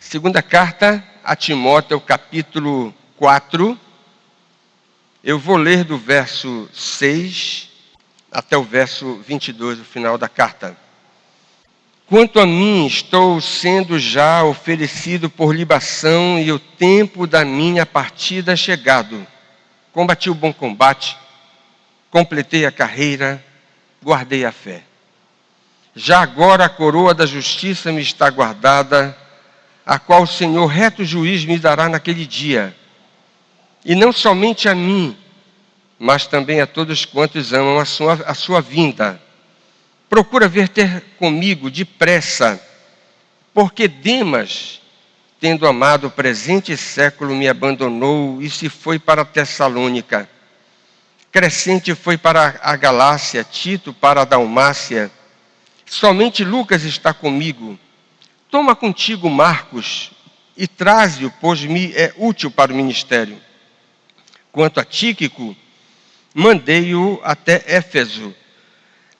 Segunda carta a Timóteo, capítulo 4. Eu vou ler do verso 6 até o verso 22, o final da carta. Quanto a mim, estou sendo já oferecido por libação e o tempo da minha partida é chegado. Combati o bom combate, completei a carreira, guardei a fé. Já agora a coroa da justiça me está guardada, a qual o Senhor reto juiz me dará naquele dia. E não somente a mim, mas também a todos quantos amam a sua vinda. Procura vir ter comigo depressa, porque Demas, tendo amado o presente século, me abandonou e se foi para Tessalônica. Crescente foi para a Galácia, Tito para a Dalmácia. Somente Lucas está comigo. Toma contigo Marcos e traze-o, pois me é útil para o ministério. Quanto a Tíquico, mandei-o até Éfeso.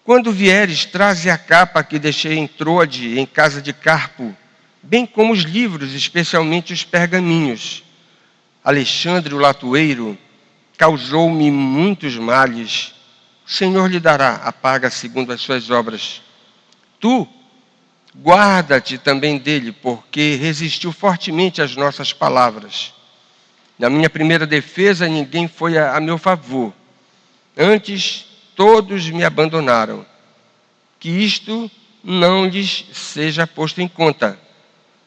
Quando vieres, traze a capa que deixei em Troade, em casa de Carpo, bem como os livros, especialmente os pergaminhos. Alexandre, o latoeiro, causou-me muitos males. O Senhor lhe dará a paga segundo as suas obras. Tu, guarda-te também dele, porque resistiu fortemente às nossas palavras. Na minha primeira defesa, ninguém foi a meu favor. Antes, todos me abandonaram. Que isto não lhes seja posto em conta.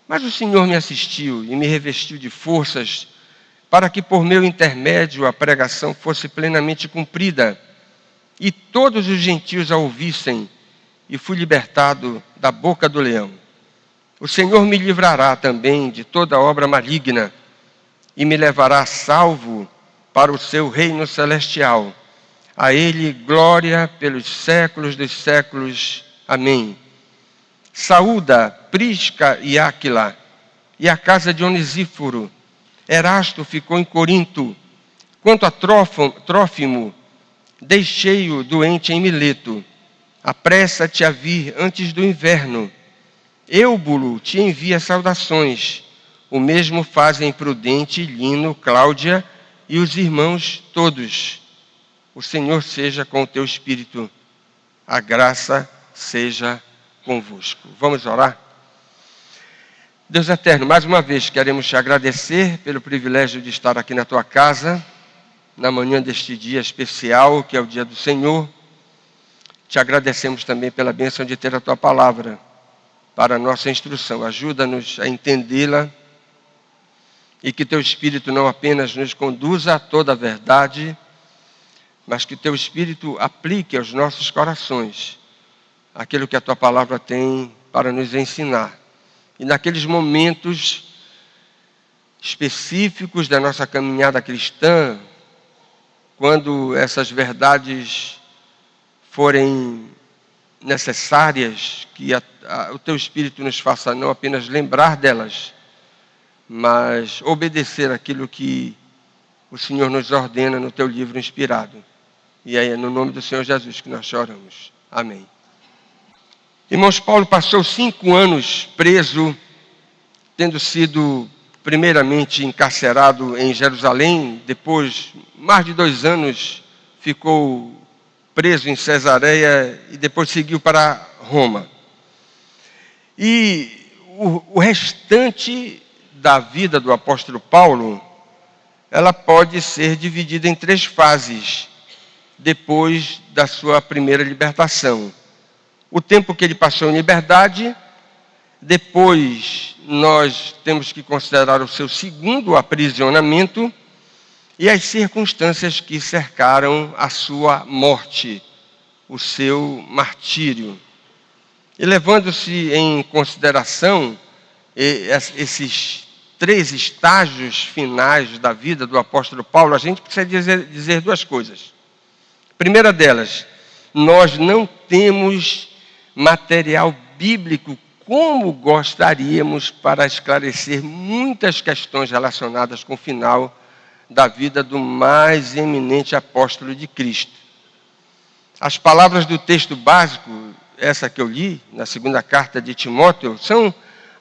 Mas o Senhor me assistiu e me revestiu de forças, para que por meu intermédio a pregação fosse plenamente cumprida, e todos os gentios a ouvissem, e fui libertado da boca do leão. O Senhor me livrará também de toda obra maligna, e me levará salvo para o seu reino celestial. A ele glória pelos séculos dos séculos. Amém. Saúda Prisca e Áquila, e a casa de Onesíforo. Erasto ficou em Corinto. Quanto a Trófimo, deixei-o doente em Mileto. Apressa-te a vir antes do inverno. Eúbulo te envia saudações. O mesmo fazem Prudente, Lino, Cláudia e os irmãos todos. O Senhor seja com o teu espírito. A graça seja convosco. Vamos orar? Deus eterno, mais uma vez queremos te agradecer pelo privilégio de estar aqui na tua casa, na manhã deste dia especial, que é o dia do Senhor. Te agradecemos também pela bênção de ter a tua palavra para a nossa instrução. Ajuda-nos a entendê-la e que teu Espírito não apenas nos conduza a toda a verdade, mas que teu Espírito aplique aos nossos corações aquilo que a tua palavra tem para nos ensinar. E naqueles momentos específicos da nossa caminhada cristã, quando essas verdades forem necessárias, que o teu Espírito nos faça não apenas lembrar delas, mas obedecer aquilo que o Senhor nos ordena no teu livro inspirado. E é no nome do Senhor Jesus que nós choramos. Amém. Irmãos, Paulo passou 5 anos preso, tendo sido primeiramente encarcerado em Jerusalém, depois, mais de 2 anos, ficou preso em Cesareia e depois seguiu para Roma. E o restante da vida do apóstolo Paulo, ela pode ser dividida em 3 fases, depois da sua primeira libertação. O tempo que ele passou em liberdade, depois nós temos que considerar o seu segundo aprisionamento e as circunstâncias que cercaram a sua morte, o seu martírio. E levando-se em consideração esses 3 estágios finais da vida do apóstolo Paulo, a gente precisa dizer 2 coisas. Primeira delas, nós não temos material bíblico como gostaríamos para esclarecer muitas questões relacionadas com o final da vida do mais eminente apóstolo de Cristo. As palavras do texto básico, essa que eu li, na segunda carta de Timóteo, são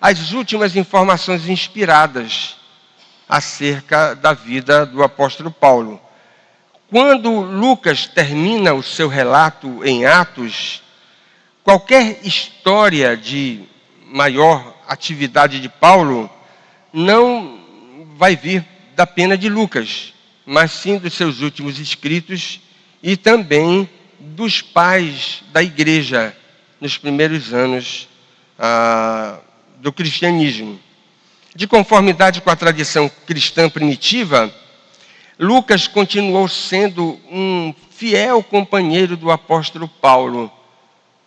as últimas informações inspiradas acerca da vida do apóstolo Paulo. Quando Lucas termina o seu relato em Atos, qualquer história de maior atividade de Paulo não vai vir da pena de Lucas, mas sim dos seus últimos escritos e também dos pais da igreja nos primeiros anos do cristianismo. De conformidade com a tradição cristã primitiva, Lucas continuou sendo um fiel companheiro do apóstolo Paulo,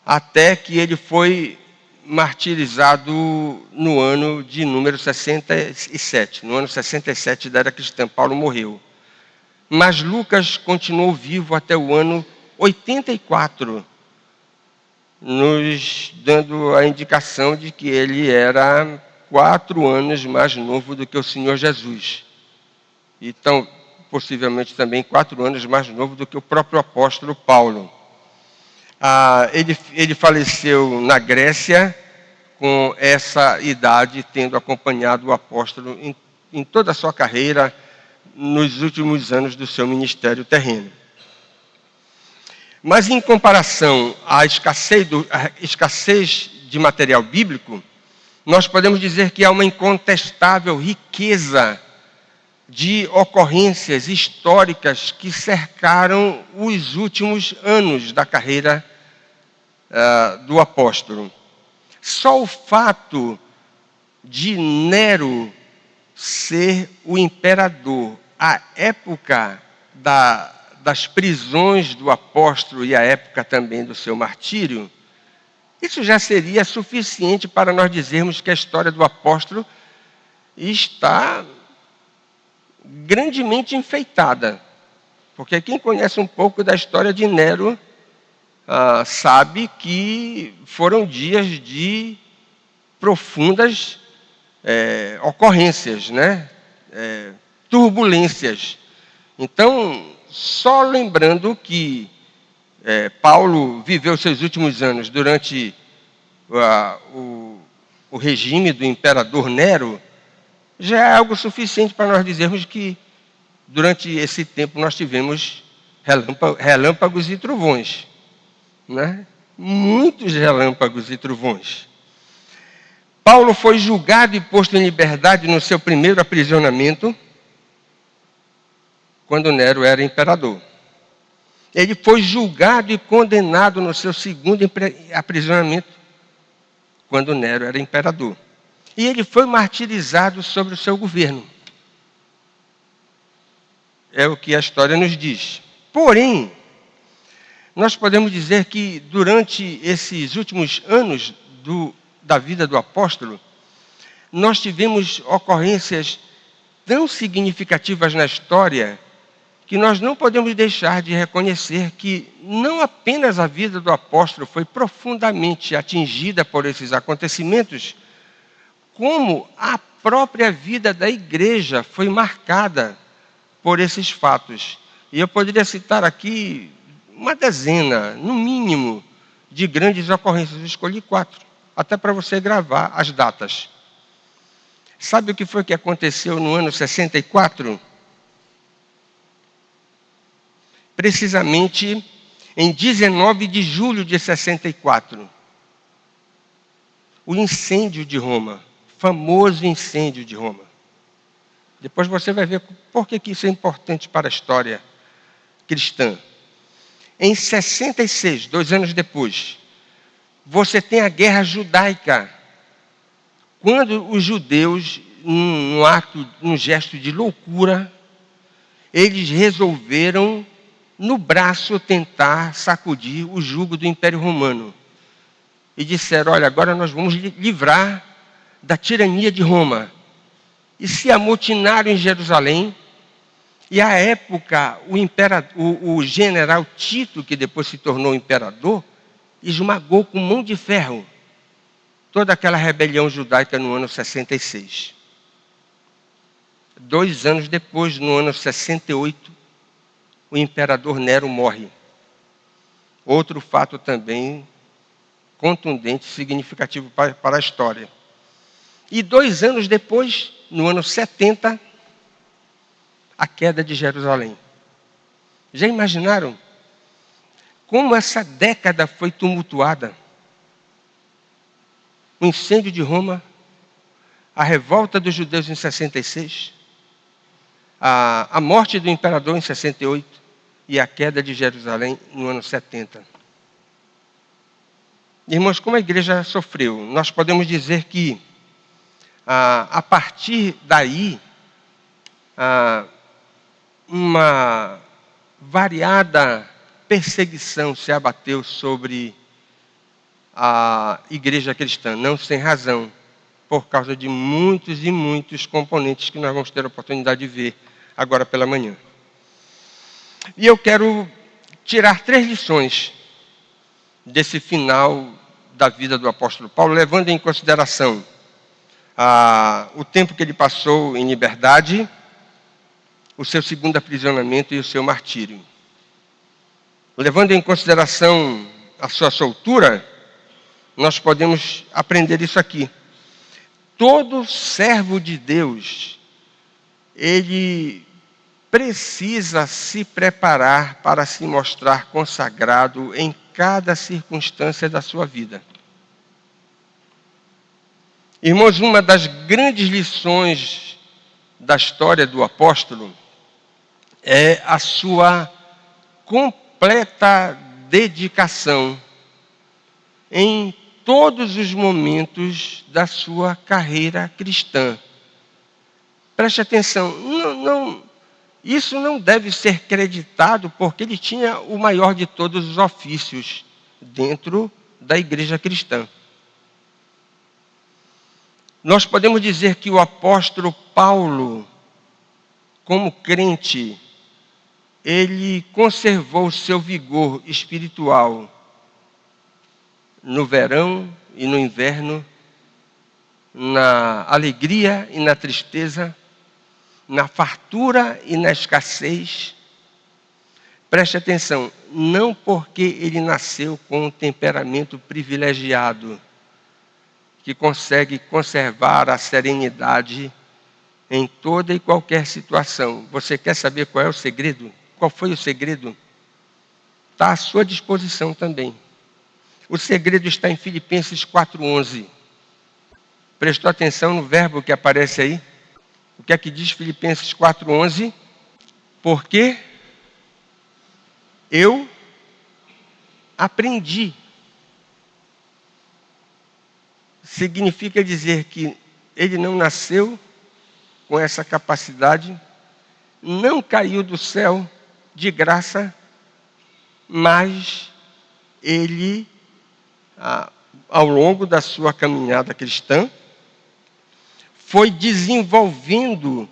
até que ele foi martirizado no ano de número 67. No ano 67 da era cristã, Paulo morreu. Mas Lucas continuou vivo até o ano 84, nos dando a indicação de que ele era 4 anos mais novo do que o Senhor Jesus. Então, possivelmente também 4 anos mais novo do que o próprio apóstolo Paulo. Ele faleceu na Grécia com essa idade, tendo acompanhado o apóstolo em toda a sua carreira, nos últimos anos do seu ministério terreno. Mas em comparação à escassez de material bíblico, nós podemos dizer que há uma incontestável riqueza de ocorrências históricas que cercaram os últimos anos da carreira do apóstolo. Só o fato de Nero ser o imperador à época das prisões do apóstolo e à época também do seu martírio, isso já seria suficiente para nós dizermos que a história do apóstolo está grandemente enfeitada. Porque quem conhece um pouco da história de Nero sabe que foram dias de profundas ocorrências, né? Turbulências. Então, só lembrando que Paulo viveu seus últimos anos durante o regime do imperador Nero, já é algo suficiente para nós dizermos que durante esse tempo nós tivemos relâmpagos e trovões, né? Muitos relâmpagos e trovões. Paulo foi julgado e posto em liberdade no seu primeiro aprisionamento, quando Nero era imperador. Ele foi julgado e condenado no seu segundo aprisionamento, quando Nero era imperador. E ele foi martirizado sobre o seu governo. É o que a história nos diz. Porém, nós podemos dizer que durante esses últimos anos da vida do apóstolo, nós tivemos ocorrências tão significativas na história que nós não podemos deixar de reconhecer que não apenas a vida do apóstolo foi profundamente atingida por esses acontecimentos, como a própria vida da igreja foi marcada por esses fatos. E eu poderia citar aqui uma dezena, no mínimo, de grandes ocorrências. Eu escolhi 4, até para você gravar as datas. Sabe o que foi que aconteceu no ano 64? Precisamente em 19 de julho de 64. O incêndio de Roma. Famoso incêndio de Roma. Depois você vai ver por que isso é importante para a história cristã. Em 66, 2 anos depois, você tem a guerra judaica. Quando os judeus, num gesto de loucura, eles resolveram, no braço, tentar sacudir o jugo do Império Romano. E disseram, olha, agora nós vamos livrar da tirania de Roma. E se amotinaram em Jerusalém. E à época, o general Tito, que depois se tornou imperador, esmagou com mão de ferro toda aquela rebelião judaica no ano 66. 2 anos depois, no ano 68, o imperador Nero morre. Outro fato também contundente, significativo para a história. E 2 anos depois, no ano 70, a queda de Jerusalém. Já imaginaram como essa década foi tumultuada? O incêndio de Roma, a revolta dos judeus em 66, a morte do imperador em 68 e a queda de Jerusalém no ano 70. Irmãos, como a igreja sofreu? Nós podemos dizer que a partir daí, uma variada perseguição se abateu sobre a igreja cristã, não sem razão, por causa de muitos e muitos componentes que nós vamos ter a oportunidade de ver agora pela manhã. E eu quero tirar 3 lições desse final da vida do apóstolo Paulo, levando em consideração o tempo que ele passou em liberdade, o seu segundo aprisionamento e o seu martírio. Levando em consideração a sua soltura, nós podemos aprender isso aqui. Todo servo de Deus, ele precisa se preparar para se mostrar consagrado em cada circunstância da sua vida. Irmãos, uma das grandes lições da história do apóstolo é a sua completa dedicação em todos os momentos da sua carreira cristã. Preste atenção, isso não deve ser creditado porque ele tinha o maior de todos os ofícios dentro da igreja cristã. Nós podemos dizer que o apóstolo Paulo, como crente, ele conservou o seu vigor espiritual no verão e no inverno, na alegria e na tristeza, na fartura e na escassez. Preste atenção, não porque ele nasceu com um temperamento privilegiado, que consegue conservar a serenidade em toda e qualquer situação. Você quer saber qual é o segredo? Qual foi o segredo? Está à sua disposição também. O segredo está em Filipenses 4:11. Prestou atenção no verbo que aparece aí? O que é que diz Filipenses 4:11? Porque eu aprendi. Significa dizer que ele não nasceu com essa capacidade, não caiu do céu de graça, mas ele, ao longo da sua caminhada cristã, foi desenvolvendo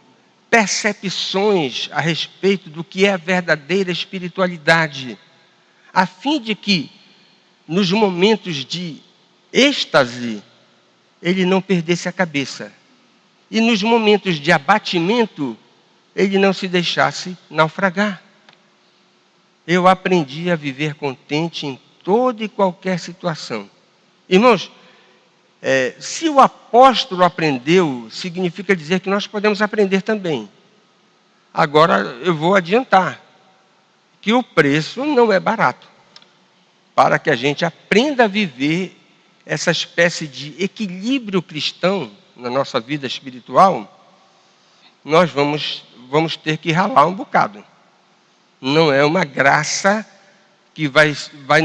percepções a respeito do que é a verdadeira espiritualidade, a fim de que, nos momentos de êxtase, ele não perdesse a cabeça. E nos momentos de abatimento, ele não se deixasse naufragar. Eu aprendi a viver contente em toda e qualquer situação. Irmãos, se o apóstolo aprendeu, significa dizer que nós podemos aprender também. Agora eu vou adiantar que o preço não é barato. Para que a gente aprenda a viver essa espécie de equilíbrio cristão na nossa vida espiritual, nós vamos ter que ralar um bocado. Não é uma graça que vai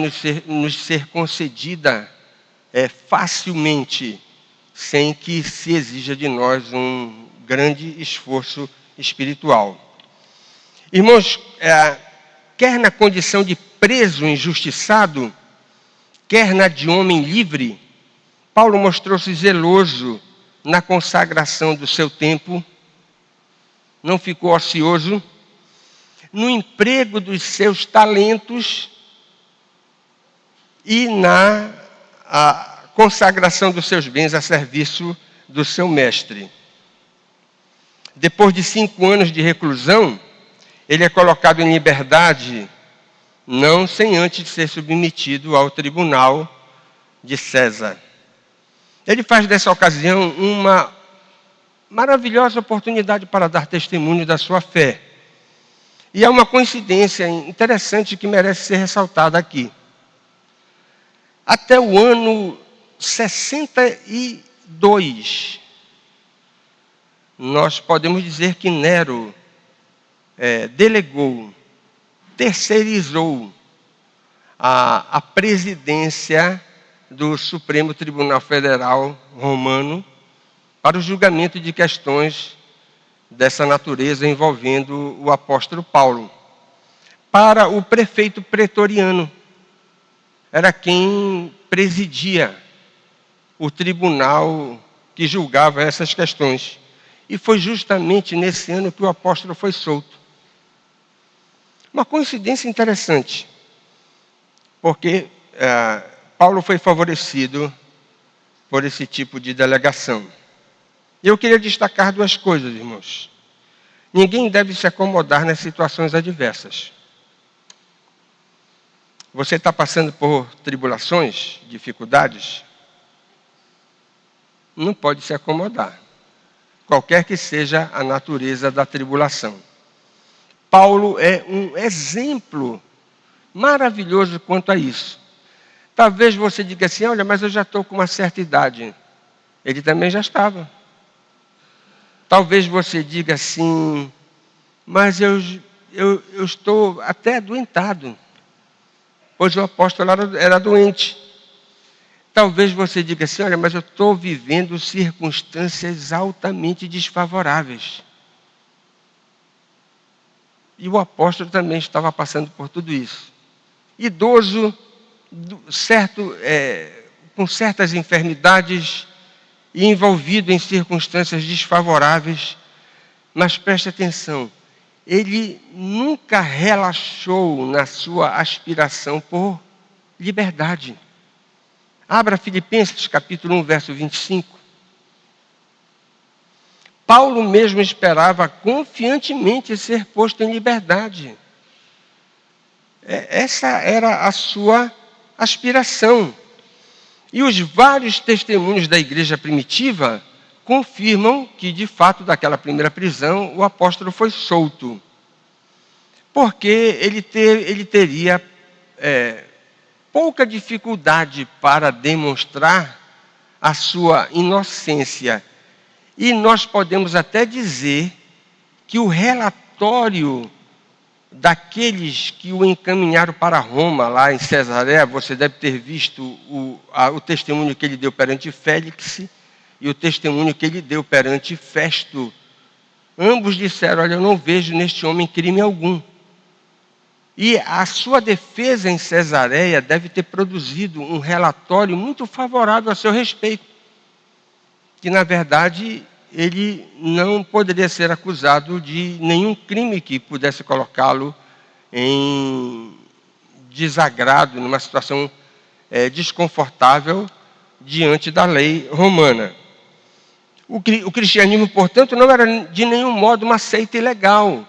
nos ser concedida facilmente, sem que se exija de nós um grande esforço espiritual. Irmãos, quer na condição de preso injustiçado, quer na de homem livre, Paulo mostrou-se zeloso na consagração do seu tempo, não ficou ocioso, no emprego dos seus talentos e na consagração dos seus bens a serviço do seu mestre. Depois de 5 anos de reclusão, ele é colocado em liberdade, não sem antes ser submetido ao tribunal de César. Ele faz dessa ocasião uma maravilhosa oportunidade para dar testemunho da sua fé. E é uma coincidência interessante que merece ser ressaltada aqui. Até o ano 62, nós podemos dizer que Nero delegou, terceirizou a presidência do Supremo Tribunal Federal Romano para o julgamento de questões dessa natureza envolvendo o apóstolo Paulo. Para o prefeito pretoriano, era quem presidia o tribunal que julgava essas questões. E foi justamente nesse ano que o apóstolo foi solto. Uma coincidência interessante, porque Paulo foi favorecido por esse tipo de delegação. E eu queria destacar duas coisas, irmãos. Ninguém deve se acomodar nas situações adversas. Você está passando por tribulações, dificuldades? Não pode se acomodar, qualquer que seja a natureza da tribulação. Paulo é um exemplo maravilhoso quanto a isso. Talvez você diga assim, olha, mas eu já estou com uma certa idade. Ele também já estava. Talvez você diga assim, mas eu estou até adoentado, pois o apóstolo era doente. Talvez você diga assim, olha, mas eu estou vivendo circunstâncias altamente desfavoráveis. E o apóstolo também estava passando por tudo isso. Idoso, com certas enfermidades e envolvido em circunstâncias desfavoráveis. Mas preste atenção, ele nunca relaxou na sua aspiração por liberdade. Abra Filipenses capítulo 1, verso 25. Paulo mesmo esperava confiantemente ser posto em liberdade. Essa era a sua aspiração. E os vários testemunhos da igreja primitiva confirmam que, de fato, daquela primeira prisão, o apóstolo foi solto. Porque ele teria pouca dificuldade para demonstrar a sua inocência. E nós podemos até dizer que o relatório daqueles que o encaminharam para Roma, lá em Cesareia, você deve ter visto o testemunho que ele deu perante Félix e o testemunho que ele deu perante Festo. Ambos disseram, olha, eu não vejo neste homem crime algum. E a sua defesa em Cesareia deve ter produzido um relatório muito favorável a seu respeito. Que, na verdade, ele não poderia ser acusado de nenhum crime que pudesse colocá-lo em desagrado, numa situação desconfortável diante da lei romana. O cristianismo, portanto, não era de nenhum modo uma seita ilegal,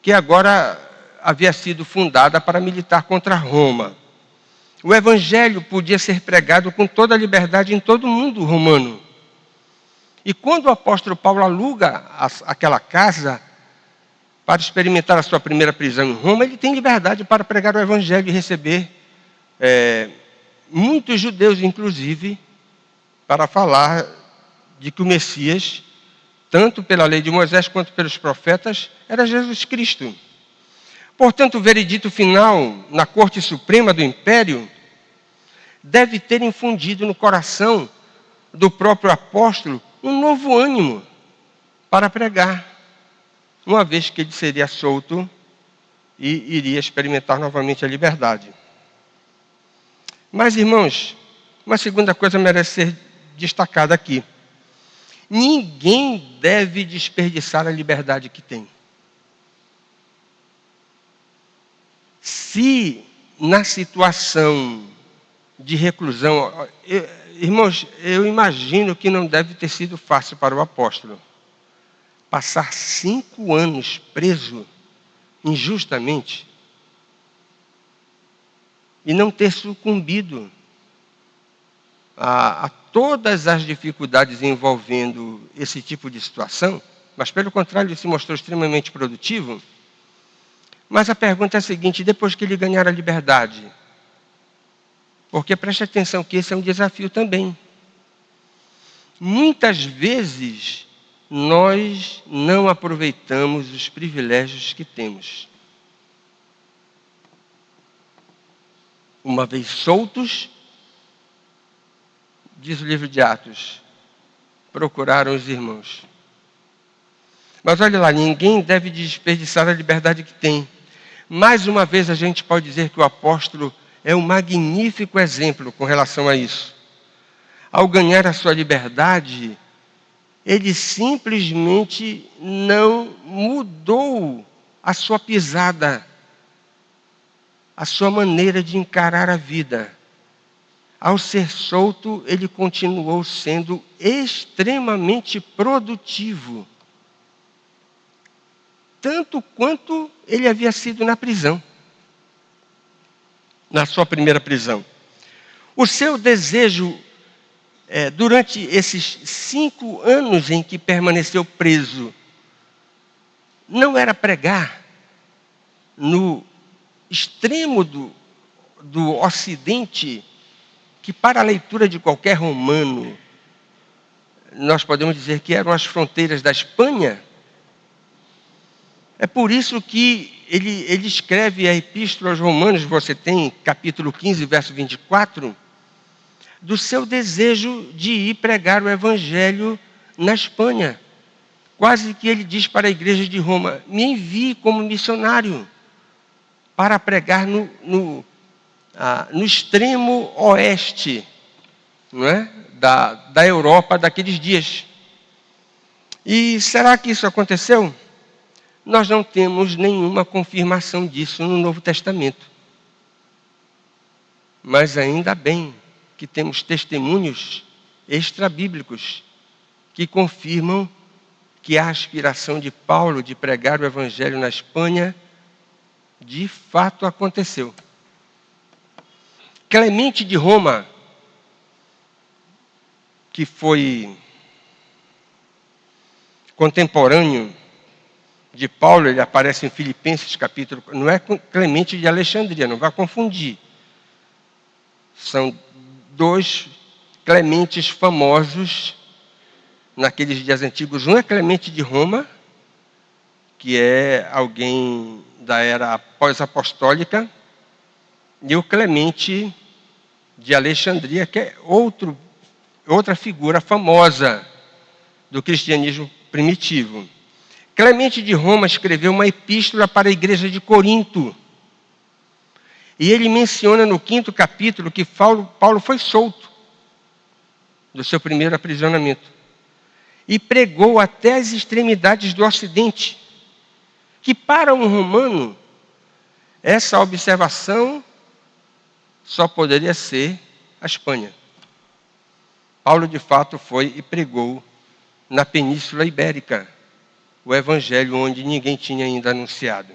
que agora havia sido fundada para militar contra Roma. O evangelho podia ser pregado com toda a liberdade em todo o mundo romano. E quando o apóstolo Paulo aluga aquela casa para experimentar a sua primeira prisão em Roma, ele tem liberdade para pregar o evangelho e receber muitos judeus, inclusive, para falar de que o Messias, tanto pela lei de Moisés quanto pelos profetas, era Jesus Cristo. Portanto, o veredito final na Corte Suprema do Império deve ter infundido no coração do próprio apóstolo um novo ânimo para pregar, uma vez que ele seria solto e iria experimentar novamente a liberdade. Mas, irmãos, uma segunda coisa merece ser destacada aqui. Ninguém deve desperdiçar a liberdade que tem. Se na situação de reclusão, irmãos, eu imagino que não deve ter sido fácil para o apóstolo passar 5 anos preso injustamente e não ter sucumbido a todas as dificuldades envolvendo esse tipo de situação, mas pelo contrário, ele se mostrou extremamente produtivo. Mas a pergunta é a seguinte: depois que ele ganhar a liberdade, porque preste atenção que esse é um desafio também. Muitas vezes nós não aproveitamos os privilégios que temos. Uma vez soltos, diz o livro de Atos, procuraram os irmãos. Mas olha lá, ninguém deve desperdiçar a liberdade que tem. Mais uma vez a gente pode dizer que o apóstolo é um magnífico exemplo com relação a isso. Ao ganhar a sua liberdade, ele simplesmente não mudou a sua pisada, a sua maneira de encarar a vida. Ao ser solto, ele continuou sendo extremamente produtivo, tanto quanto ele havia sido na prisão, na sua primeira prisão. O seu desejo, durante esses 5 anos em que permaneceu preso, não era pregar no extremo do Ocidente, que para a leitura de qualquer romano, nós podemos dizer que eram as fronteiras da Espanha. É por isso que ele escreve a Epístola aos Romanos, você tem capítulo 15, verso 24, do seu desejo de ir pregar o Evangelho na Espanha. Quase que ele diz para a igreja de Roma: me envie como missionário para pregar no extremo oeste, não é? da Europa daqueles dias. E será que isso aconteceu? Nós não temos nenhuma confirmação disso no Novo Testamento. Mas ainda bem que temos testemunhos extrabíblicos que confirmam que a aspiração de Paulo de pregar o Evangelho na Espanha de fato aconteceu. Clemente de Roma, que foi contemporâneo de Paulo, ele aparece em Filipenses capítulo... Não é Clemente de Alexandria, não vai confundir. São 2 Clementes famosos naqueles dias antigos. Um é Clemente de Roma, que é alguém da era pós-apostólica, e o Clemente de Alexandria, que é outra figura famosa do cristianismo primitivo. Clemente de Roma escreveu uma epístola para a igreja de Corinto. E ele menciona no 5º capítulo que Paulo foi solto do seu primeiro aprisionamento. E pregou até as extremidades do Ocidente. Que para um romano, essa observação só poderia ser a Espanha. Paulo de fato foi e pregou na Península Ibérica o Evangelho onde ninguém tinha ainda anunciado.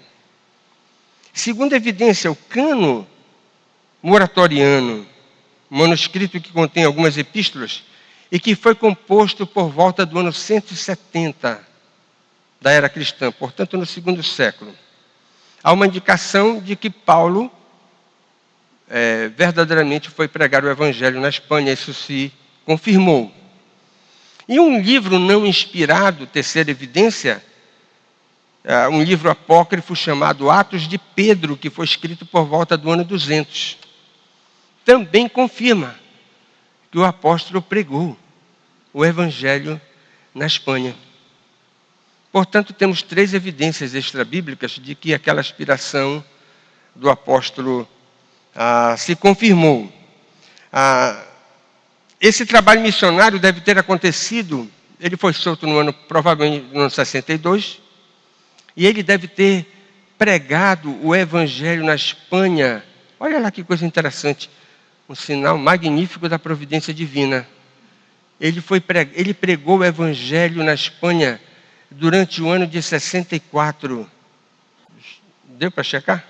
Segunda evidência, o cano moratoriano, manuscrito que contém algumas epístolas, e que foi composto por volta do ano 170 da era cristã, portanto no 2º século. Há uma indicação de que Paulo verdadeiramente foi pregar o Evangelho na Espanha, isso se confirmou. E um livro não inspirado, terceira evidência, um livro apócrifo chamado Atos de Pedro, que foi escrito por volta do ano 200. Também confirma que o apóstolo pregou o Evangelho na Espanha. Portanto, temos 3 evidências extrabíblicas de que aquela aspiração do apóstolo se confirmou. Esse trabalho missionário deve ter acontecido, ele foi solto provavelmente no ano 62, e ele deve ter pregado o Evangelho na Espanha. Olha lá que coisa interessante, um sinal magnífico da providência divina. Ele pregou o Evangelho na Espanha durante o ano de 64. Deu para checar?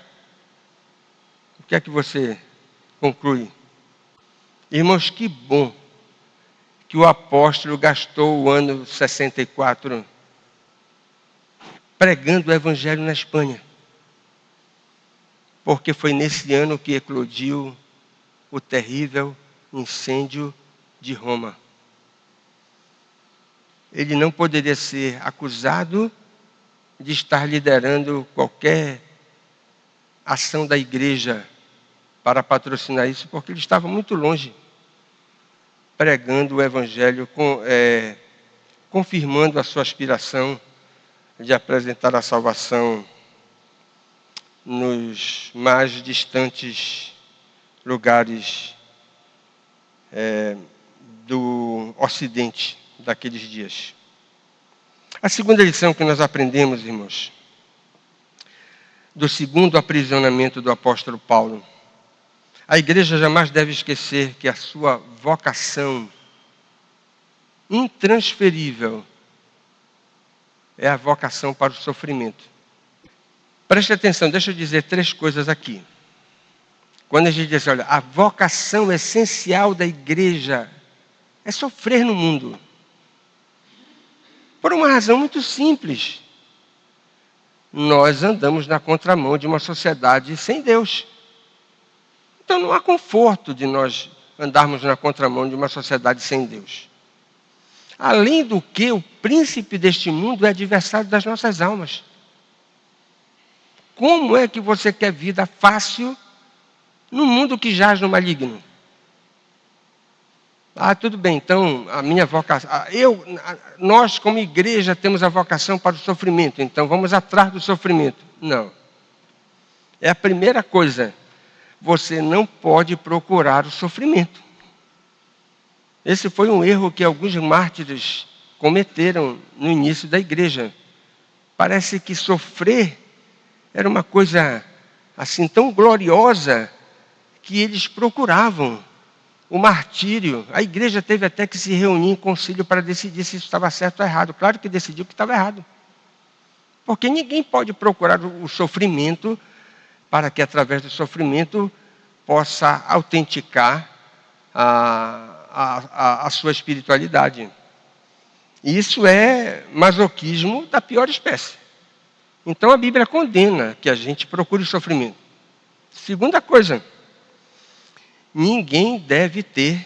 O que é que você conclui? Irmãos, que bom que o apóstolo gastou o ano 64 pregando o evangelho na Espanha. Porque foi nesse ano que eclodiu o terrível incêndio de Roma. Ele não poderia ser acusado de estar liderando qualquer ação da igreja para patrocinar isso, porque ele estava muito longe, pregando o evangelho, confirmando a sua aspiração de apresentar a salvação nos mais distantes lugares do Ocidente daqueles dias. A segunda lição que nós aprendemos, irmãos, do segundo aprisionamento do apóstolo Paulo. A igreja jamais deve esquecer que a sua vocação intransferível é a vocação para o sofrimento. Preste atenção, deixa eu dizer 3 coisas aqui. Quando a gente diz, olha, a vocação essencial da igreja é sofrer no mundo. Por uma razão muito simples. Nós andamos na contramão de uma sociedade sem Deus. Então não há conforto de nós andarmos na contramão de uma sociedade sem Deus. Além do que, o príncipe deste mundo é adversário das nossas almas. Como é que você quer vida fácil no mundo que jaz no maligno? Tudo bem, então a minha vocação... nós como igreja temos a vocação para o sofrimento, então vamos atrás do sofrimento. Não. É a primeira coisa. Você não pode procurar o sofrimento. Esse foi um erro que alguns mártires cometeram no início da igreja. Parece que sofrer era uma coisa assim tão gloriosa que eles procuravam o martírio. A igreja teve até que se reunir em concílio para decidir se isso estava certo ou errado. Claro que decidiu que estava errado. Porque ninguém pode procurar o sofrimento para que através do sofrimento possa autenticar a sua espiritualidade. E isso é masoquismo da pior espécie. Então a Bíblia condena que a gente procure o sofrimento. Segunda coisa, ninguém deve ter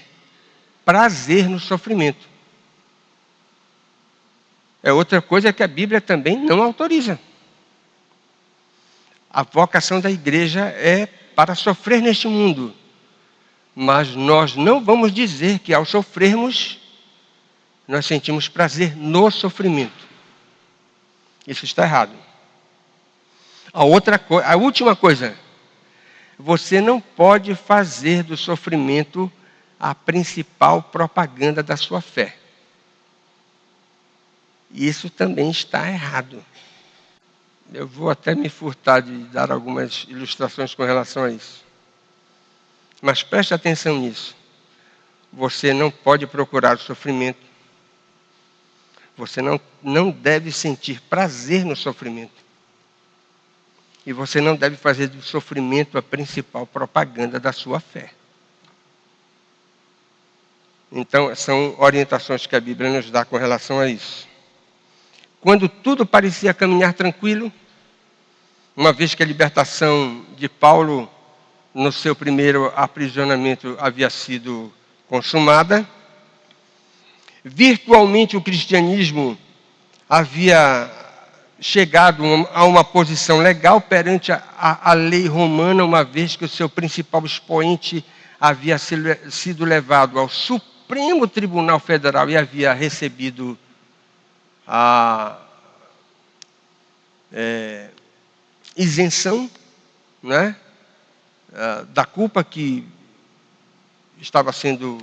prazer no sofrimento. É outra coisa que a Bíblia também não autoriza. A vocação da igreja é para sofrer neste mundo. Mas nós não vamos dizer que ao sofrermos, nós sentimos prazer no sofrimento. Isso está errado. A última coisa, você não pode fazer do sofrimento a principal propaganda da sua fé. Isso também está errado. Eu vou até me furtar de dar algumas ilustrações com relação a isso. Mas preste atenção nisso. Você não pode procurar o sofrimento. Você não deve sentir prazer no sofrimento. E você não deve fazer do sofrimento a principal propaganda da sua fé. Então, são orientações que a Bíblia nos dá com relação a isso. Quando tudo parecia caminhar tranquilo, uma vez que a libertação de Paulo no seu primeiro aprisionamento havia sido consumada, virtualmente o cristianismo havia chegado a uma posição legal perante a lei romana, uma vez que o seu principal expoente havia sido levado ao Supremo Tribunal Federal e havia recebido a isenção, né, da culpa que estava sendo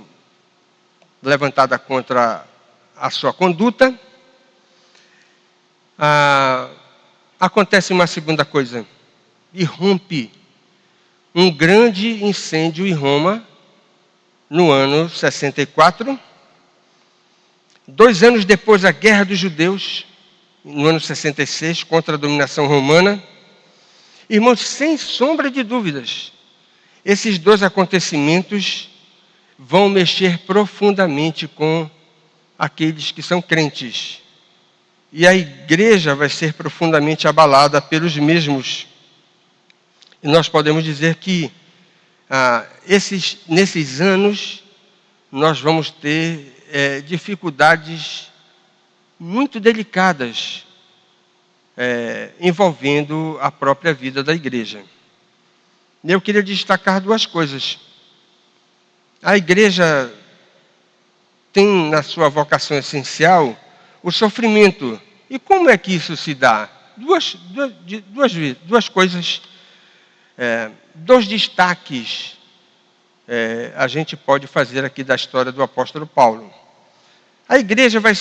levantada contra a sua conduta. Acontece uma segunda coisa. Irrompe um grande incêndio em Roma no ano 64. 2 anos depois da Guerra dos Judeus, no ano 66, contra a dominação romana. Irmãos, sem sombra de dúvidas, esses 2 acontecimentos vão mexer profundamente com aqueles que são crentes. E a igreja vai ser profundamente abalada pelos mesmos. E nós podemos dizer que nesses anos nós vamos ter dificuldades muito delicadas envolvendo a própria vida da igreja. Eu queria destacar duas coisas. A igreja tem na sua vocação essencial o sofrimento. E como é que isso se dá? Duas coisas, dois destaques a gente pode fazer aqui da história do apóstolo Paulo. A igreja vai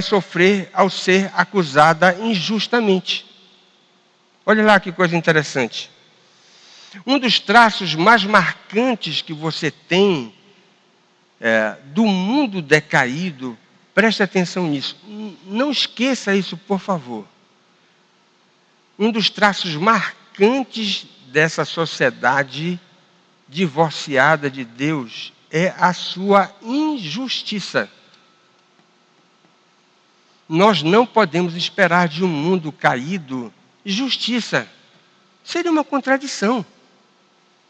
sofrer ao ser acusada injustamente. Olha lá que coisa interessante. Um dos traços mais marcantes que você tem do mundo decaído, preste atenção nisso. Não esqueça isso, por favor. Um dos traços marcantes dessa sociedade divorciada de Deus é a sua injustiça. Nós não podemos esperar de um mundo caído justiça. Seria uma contradição,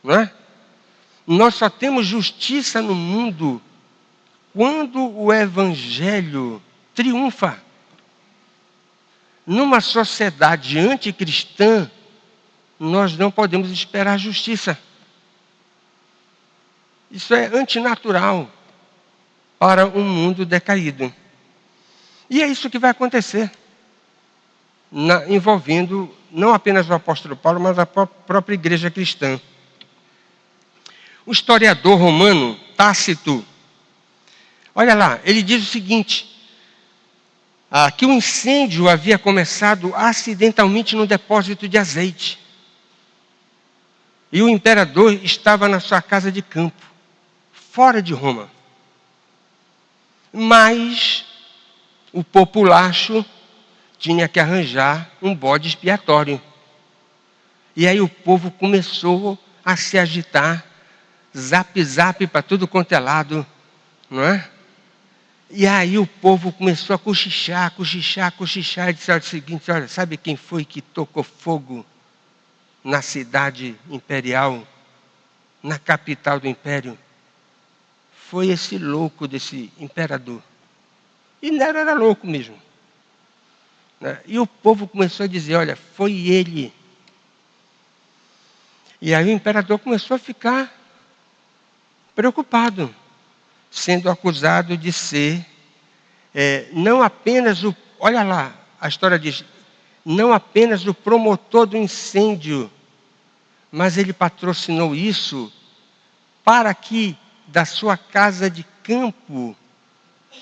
não é? Nós só temos justiça no mundo quando o Evangelho triunfa. Numa sociedade anticristã, nós não podemos esperar justiça. Isso é antinatural para um mundo decaído. E é isso que vai acontecer, envolvendo não apenas o apóstolo Paulo, mas a própria igreja cristã. O historiador romano Tácito, olha lá, ele diz o seguinte, que o incêndio havia começado acidentalmente no depósito de azeite. E o imperador estava na sua casa de campo, fora de Roma. Mas o populacho tinha que arranjar um bode expiatório. E aí o povo começou a se agitar, zap para tudo quanto é lado, não é? E aí o povo começou a cochichar, e disse o seguinte, olha, sabe quem foi que tocou fogo na cidade imperial, na capital do império? Foi esse louco desse imperador. E Nero era louco mesmo. E o povo começou a dizer, olha, foi ele. E aí o imperador começou a ficar preocupado, sendo acusado de ser não apenas olha lá, a história diz, não apenas o promotor do incêndio, mas ele patrocinou isso para que da sua casa de campo,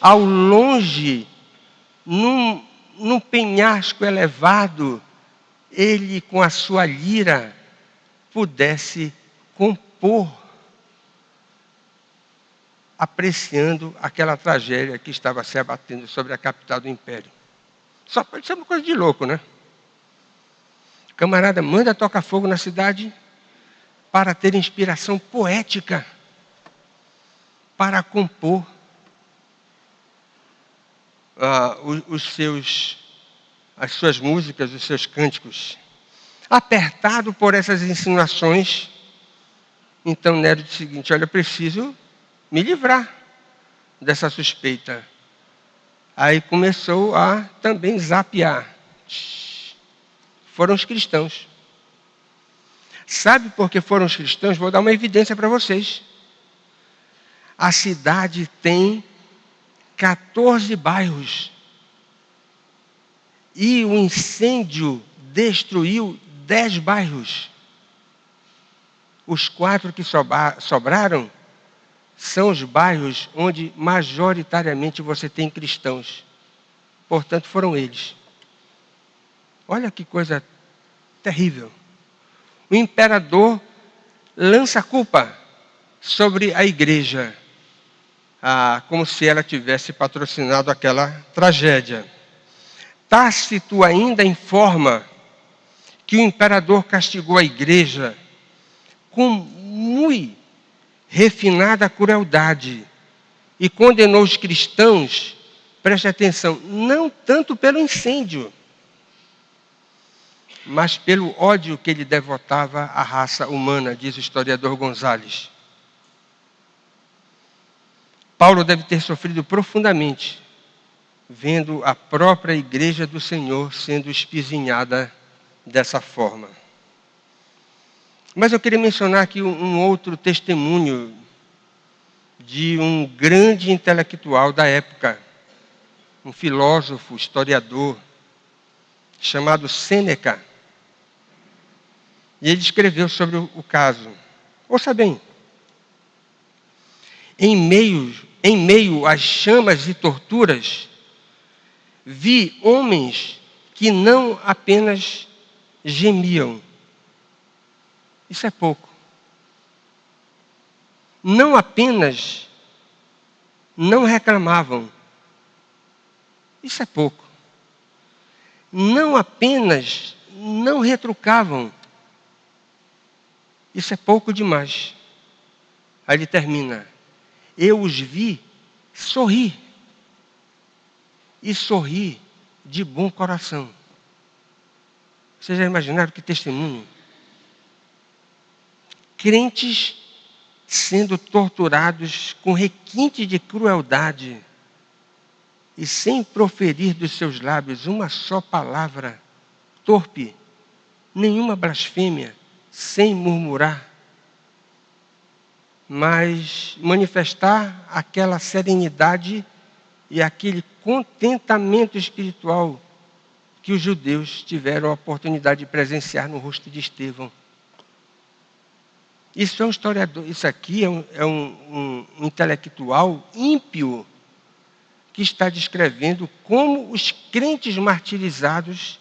ao longe, num penhasco elevado, ele com a sua lira pudesse compor, apreciando aquela tragédia que estava se abatendo sobre a capital do império. Só pode ser uma coisa de louco, né? O camarada manda tocar fogo na cidade para ter inspiração poética, para compor as suas músicas, os seus cânticos. Apertado por essas insinuações, então Nero disse o seguinte, olha, eu preciso me livrar dessa suspeita. Aí começou a também zapear. Foram os cristãos. Sabe por que foram os cristãos? Vou dar uma evidência para vocês. A cidade tem 14 bairros. E o incêndio destruiu 10 bairros. Os 4 que sobraram são os bairros onde majoritariamente você tem cristãos. Portanto, foram eles. Olha que coisa terrível. O imperador lança a culpa sobre a igreja, como se ela tivesse patrocinado aquela tragédia. Tácito ainda informa que o imperador castigou a igreja com muito refinada crueldade, e condenou os cristãos, preste atenção, não tanto pelo incêndio, mas pelo ódio que ele devotava à raça humana, diz o historiador Gonzales. Paulo deve ter sofrido profundamente, vendo a própria igreja do Senhor sendo espizinhada dessa forma. Mas eu queria mencionar aqui um outro testemunho de um grande intelectual da época, um filósofo, historiador, chamado Sêneca. E ele escreveu sobre o caso. Ouça bem. Em meio às chamas e torturas, vi homens que não apenas gemiam. Isso é pouco. Não apenas não reclamavam. Isso é pouco. Não apenas não retrucavam. Isso é pouco demais. Aí ele termina. Eu os vi sorrir. E sorrir de bom coração. Vocês já imaginaram que testemunho? Crentes sendo torturados com requinte de crueldade e sem proferir dos seus lábios uma só palavra torpe, nenhuma blasfêmia, sem murmurar, mas manifestar aquela serenidade e aquele contentamento espiritual que os judeus tiveram a oportunidade de presenciar no rosto de Estevão. Isso é um historiador, isso aqui é um intelectual ímpio que está descrevendo como os crentes martirizados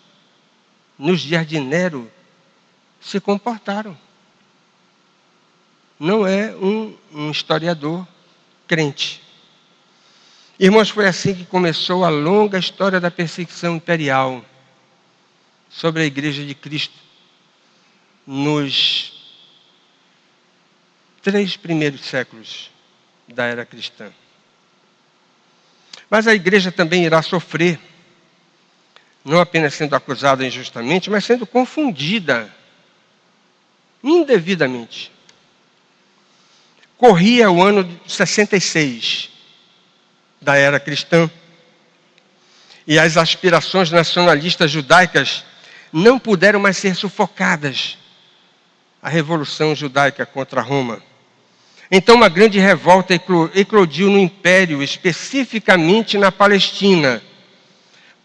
nos dias de Nero se comportaram. Não é um historiador crente. Irmãos, foi assim que começou a longa história da perseguição imperial sobre a Igreja de Cristo nos 3 primeiros séculos da era cristã. Mas a igreja também irá sofrer, não apenas sendo acusada injustamente, mas sendo confundida indevidamente. Corria o ano de 66 da era cristã e as aspirações nacionalistas judaicas não puderam mais ser sufocadas. A revolução judaica contra Roma. Então uma grande revolta eclodiu no Império, especificamente na Palestina,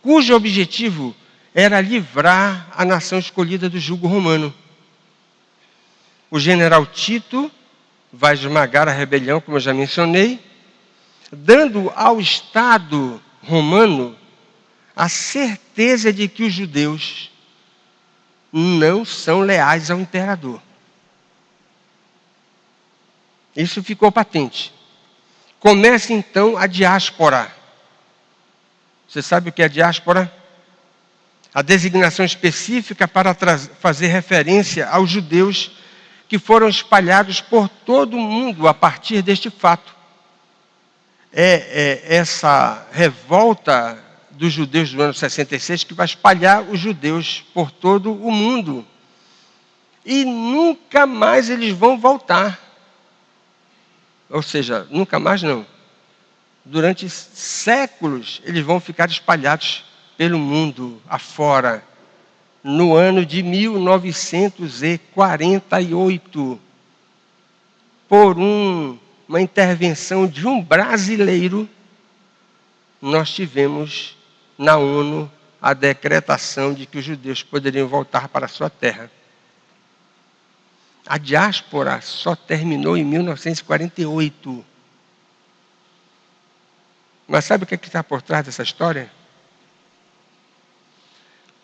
cujo objetivo era livrar a nação escolhida do jugo romano. O general Tito vai esmagar a rebelião, como eu já mencionei, dando ao Estado romano a certeza de que os judeus não são leais ao imperador. Isso ficou patente. Começa então a diáspora. Você sabe o que é a diáspora? A designação específica para fazer referência aos judeus que foram espalhados por todo o mundo a partir deste fato. Essa revolta dos judeus do ano 66 que vai espalhar os judeus por todo o mundo. E nunca mais eles vão voltar. Ou seja, nunca mais não. Durante séculos, eles vão ficar espalhados pelo mundo afora. No ano de 1948, por uma intervenção de um brasileiro, nós tivemos na ONU a decretação de que os judeus poderiam voltar para a sua terra. A diáspora só terminou em 1948. Mas sabe o que está por trás dessa história?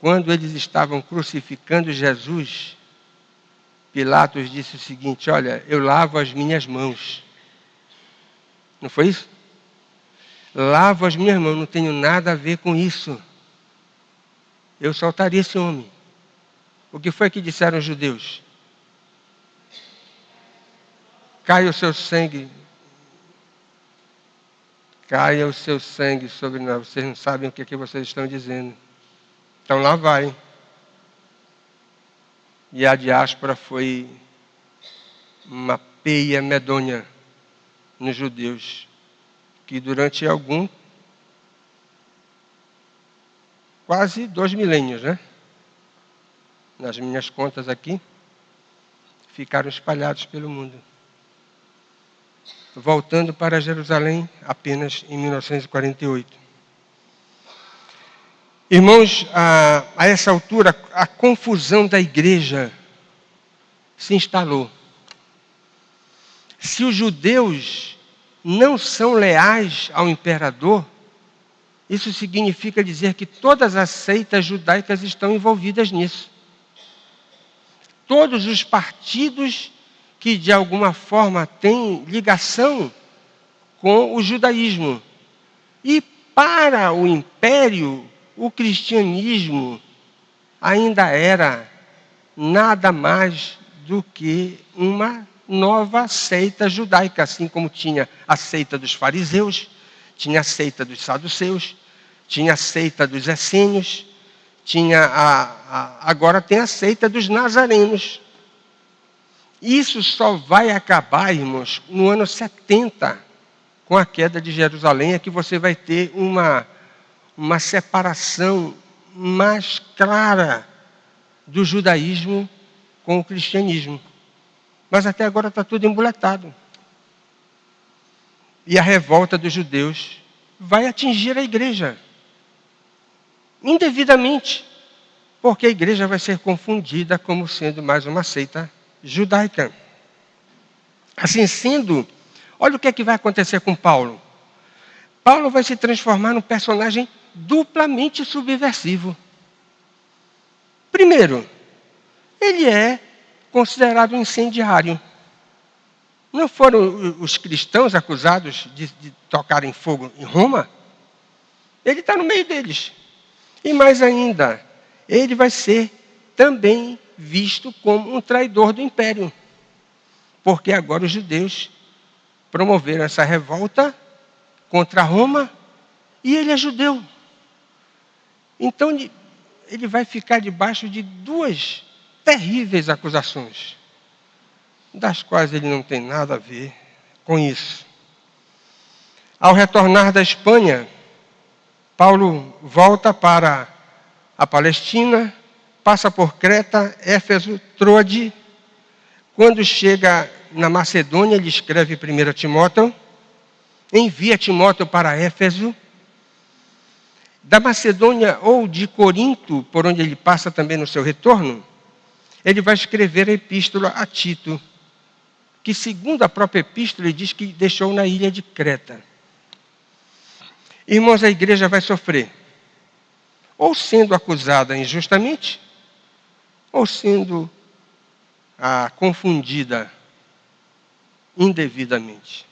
Quando eles estavam crucificando Jesus, Pilatos disse o seguinte: olha, eu lavo as minhas mãos. Não foi isso? Lavo as minhas mãos, não tenho nada a ver com isso. Eu soltaria esse homem. O que foi que disseram os judeus? Cai o seu sangue. caia o seu sangue sobre nós. Vocês não sabem o que vocês estão dizendo. Então lá vai. E a diáspora foi uma peia medonha nos judeus, que durante quase 2 milênios, né? Nas minhas contas aqui, ficaram espalhados pelo mundo. Voltando para Jerusalém apenas em 1948. Irmãos, a essa altura, a confusão da igreja se instalou. Se os judeus não são leais ao imperador, isso significa dizer que todas as seitas judaicas estão envolvidas nisso. Todos os partidos que de alguma forma têm ligação com o judaísmo. E para o império, o cristianismo ainda era nada mais do que uma nova seita judaica, assim como tinha a seita dos fariseus, tinha a seita dos saduceus, tinha a seita dos essênios, agora tem a seita dos nazarenos. Isso só vai acabar, irmãos, no ano 70, com a queda de Jerusalém, é que você vai ter uma separação mais clara do judaísmo com o cristianismo. Mas até agora está tudo emboletado. E a revolta dos judeus vai atingir a igreja. Indevidamente. Porque a igreja vai ser confundida como sendo mais uma seita judaica. Assim sendo, olha o que é que vai acontecer com Paulo. Paulo vai se transformar num personagem duplamente subversivo. Primeiro, ele é considerado um incendiário. Não foram os cristãos acusados de tocarem fogo em Roma? Ele está no meio deles. E mais ainda, ele vai ser também visto como um traidor do império. Porque agora os judeus promoveram essa revolta contra Roma e ele é judeu. Então ele vai ficar debaixo de 2 terríveis acusações, das quais ele não tem nada a ver com isso. Ao retornar da Espanha, Paulo volta para a Palestina, passa por Creta, Éfeso, Troade. Quando chega na Macedônia, ele escreve 1 Timóteo, envia Timóteo para Éfeso. Da Macedônia ou de Corinto, por onde ele passa também no seu retorno, ele vai escrever a epístola a Tito, que segundo a própria epístola, ele diz que deixou na ilha de Creta. Irmãos, a igreja vai sofrer, ou sendo acusada injustamente, ou sendo confundida indevidamente.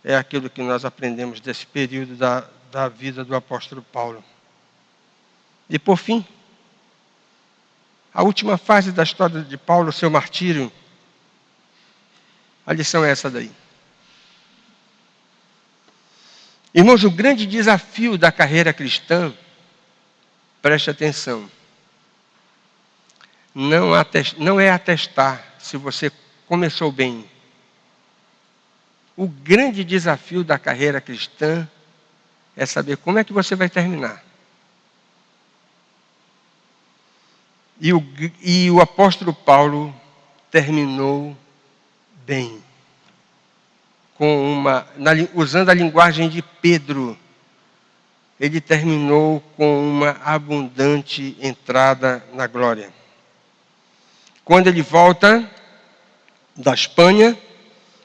É aquilo que nós aprendemos desse período da vida do apóstolo Paulo. E por fim, a última fase da história de Paulo, seu martírio, a lição é essa daí. Irmãos, o grande desafio da carreira cristã, preste atenção, não é atestar se você começou bem. O grande desafio da carreira cristã é saber como é que você vai terminar. E o apóstolo Paulo terminou bem. Usando a linguagem de Pedro, ele terminou com uma abundante entrada na glória. Quando ele volta da Espanha,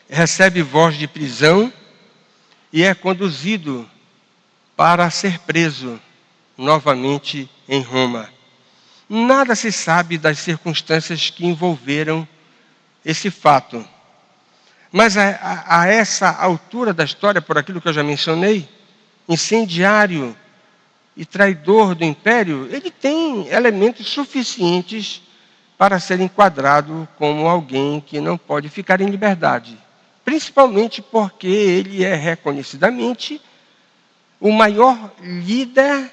recebe voz de prisão e é conduzido para ser preso novamente em Roma. Nada se sabe das circunstâncias que envolveram esse fato. Mas a essa altura da história, por aquilo que eu já mencionei, incendiário e traidor do império, ele tem elementos suficientes para ser enquadrado como alguém que não pode ficar em liberdade. Principalmente porque ele é reconhecidamente o maior líder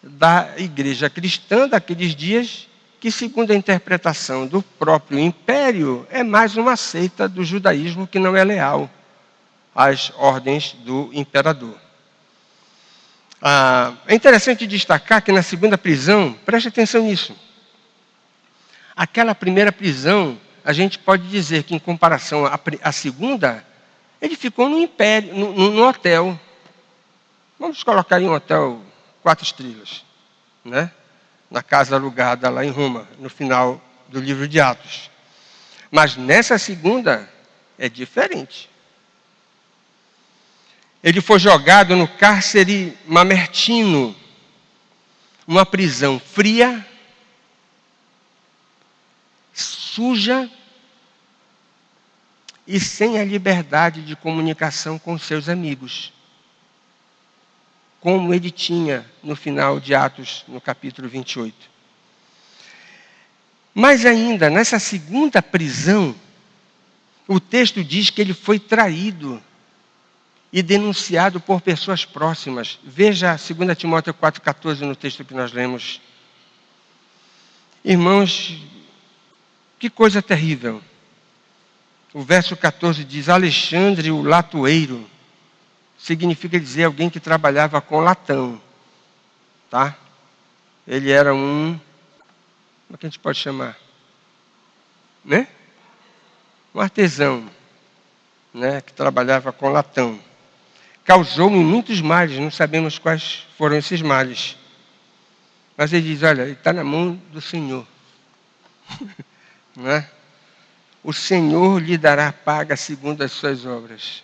da igreja cristã daqueles dias, que, segundo a interpretação do próprio império, é mais uma seita do judaísmo que não é leal às ordens do imperador. É interessante destacar que na segunda prisão, preste atenção nisso, aquela primeira prisão, a gente pode dizer que, em comparação à segunda, ele ficou no império, no hotel. Vamos colocar em um hotel 4 estrelas, né? Na casa alugada lá em Roma, no final do livro de Atos. Mas nessa segunda é diferente. Ele foi jogado no cárcere Mamertino, uma prisão fria, suja e sem a liberdade de comunicação com seus amigos, como ele tinha no final de Atos, no capítulo 28. Mas ainda, nessa segunda prisão, o texto diz que ele foi traído e denunciado por pessoas próximas. Veja 2 Timóteo 4,14 no texto que nós lemos. Irmãos, que coisa terrível. O verso 14 diz: Alexandre, o latoeiro, significa dizer alguém que trabalhava com latão, tá? Ele era como é que a gente pode chamar? Né? Um artesão, né? Que trabalhava com latão. Causou-me muitos males, não sabemos quais foram esses males. Mas ele diz, olha, ele está na mão do Senhor. Não é? O Senhor lhe dará paga segundo as suas obras.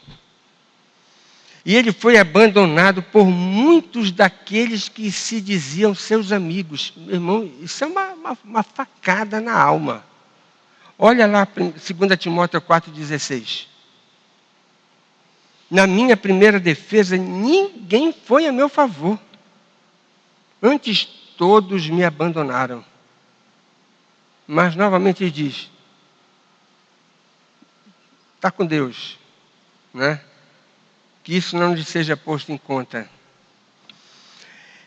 E ele foi abandonado por muitos daqueles que se diziam seus amigos. Meu irmão, isso é uma facada na alma. Olha lá, 2 Timóteo 4,16. Na minha primeira defesa, ninguém foi a meu favor. Antes, todos me abandonaram. Mas, novamente, ele diz, está com Deus, né? Que isso não lhe seja posto em conta.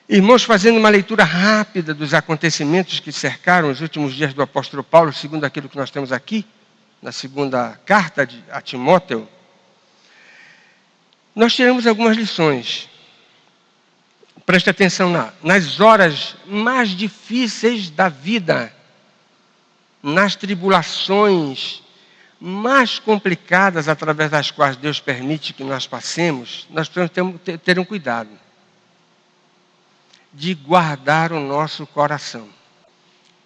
Irmãos, fazendo uma leitura rápida dos acontecimentos que cercaram os últimos dias do apóstolo Paulo, segundo aquilo que nós temos aqui, na segunda carta a Timóteo, nós tiramos algumas lições. Preste atenção nas horas mais difíceis da vida, nas tribulações mais complicadas através das quais Deus permite que nós passemos, nós precisamos ter um cuidado de guardar o nosso coração.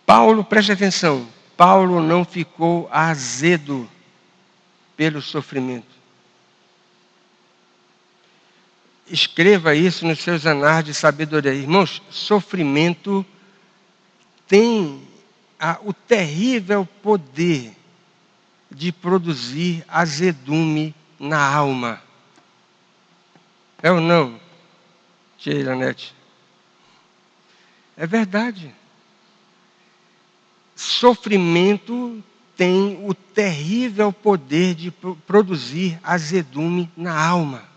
Paulo, preste atenção, Paulo não ficou azedo pelo sofrimento. Escreva isso nos seus anais de sabedoria. Irmãos, sofrimento tem o terrível poder de produzir azedume na alma. É ou não, tia Iranete? É verdade. Sofrimento tem o terrível poder de produzir azedume na alma.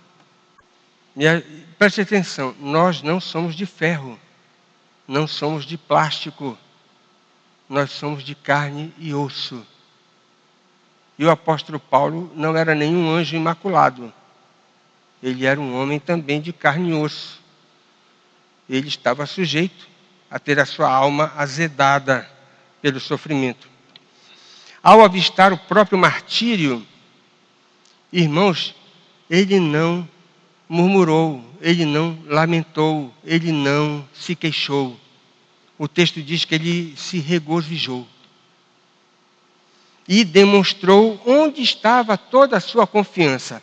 Preste atenção, nós não somos de ferro, não somos de plástico, nós somos de carne e osso. E o apóstolo Paulo não era nenhum anjo imaculado, ele era um homem também de carne e osso. Ele estava sujeito a ter a sua alma azedada pelo sofrimento. Ao avistar o próprio martírio, irmãos, ele não murmurou, ele não lamentou, ele não se queixou. O texto diz que ele se regozijou. E demonstrou onde estava toda a sua confiança.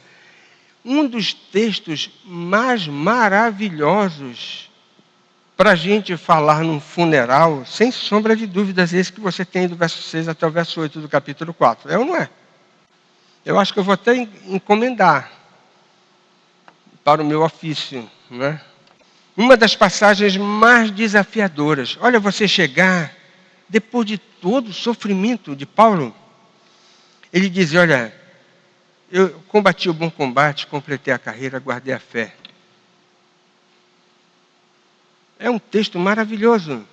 Um dos textos mais maravilhosos para a gente falar num funeral, sem sombra de dúvidas, esse que você tem do verso 6 até o verso 8 do capítulo 4. É ou não é? Eu acho que eu vou até encomendar para o meu ofício, né? Uma das passagens mais desafiadoras. Olha, você chegar, depois de todo o sofrimento de Paulo, ele diz, olha, eu combati o bom combate, completei a carreira, guardei a fé. É um texto maravilhoso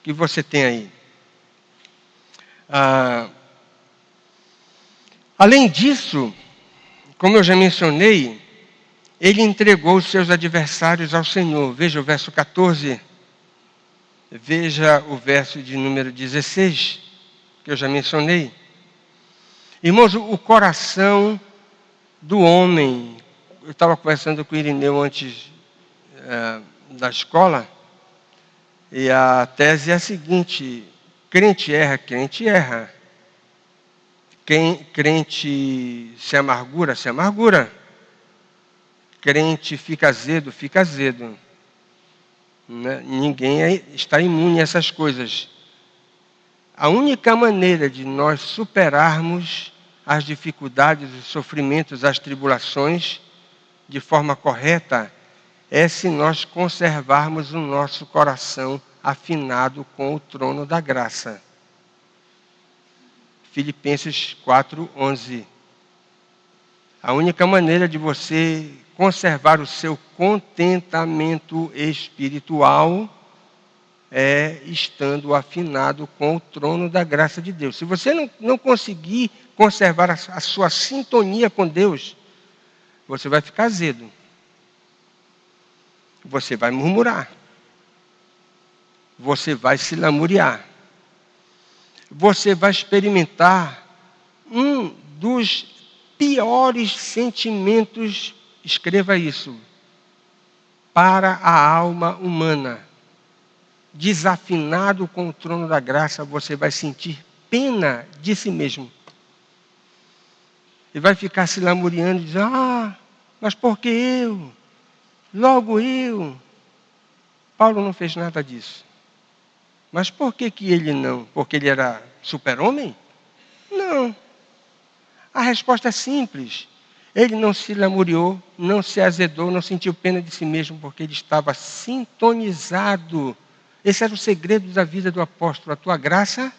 que você tem aí. Além disso, como eu já mencionei, ele entregou os seus adversários ao Senhor. Veja o verso 14. Veja o verso de número 16, que eu já mencionei. Irmãos, o coração do homem... Eu estava conversando com o Irineu antes da escola, e a tese é a seguinte: crente erra, crente erra. Crente se amargura, se amargura. Crente fica azedo, fica azedo. Né? Ninguém está imune a essas coisas. A única maneira de nós superarmos as dificuldades, os sofrimentos, as tribulações de forma correta é se nós conservarmos o nosso coração afinado com o trono da graça. Filipenses 4:11. A única maneira de você conservar o seu contentamento espiritual é estando afinado com o trono da graça de Deus. Se você não conseguir conservar a sua sintonia com Deus, você vai ficar azedo. Você vai murmurar. Você vai se lamuriar. Você vai experimentar um dos piores sentimentos, escreva isso, para a alma humana. Desafinado com o trono da graça, você vai sentir pena de si mesmo. E vai ficar se lamuriando e dizer: mas por que eu? Logo eu. Paulo não fez nada disso. Mas por que ele não? Porque ele era super-homem? Não. A resposta é simples. Ele não se lamuriou, não se azedou, não sentiu pena de si mesmo, porque ele estava sintonizado. Esse era o segredo da vida do apóstolo. A tua graça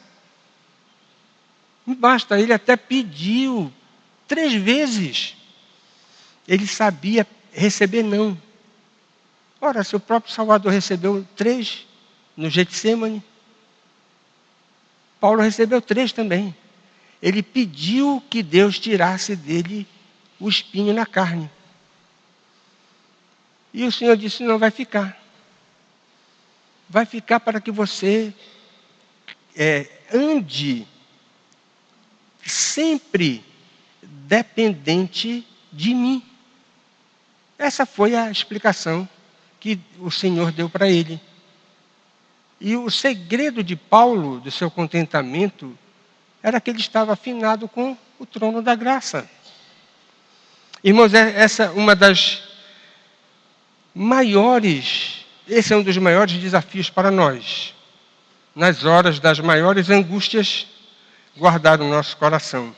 me basta. Ele até pediu 3 vezes. Ele sabia receber não. Ora, se o próprio Salvador recebeu 3 no Getsêmani, Paulo recebeu 3 também. Ele pediu que Deus tirasse dele o espinho na carne. E o Senhor disse: não, vai ficar. Vai ficar para que você ande sempre dependente de mim. Essa foi a explicação que o Senhor deu para ele. E o segredo de Paulo, do seu contentamento, era que ele estava afinado com o trono da graça. Irmãos, essa é uma das maiores, esse é um dos maiores desafios para nós. Nas horas das maiores angústias, guardar o nosso coração.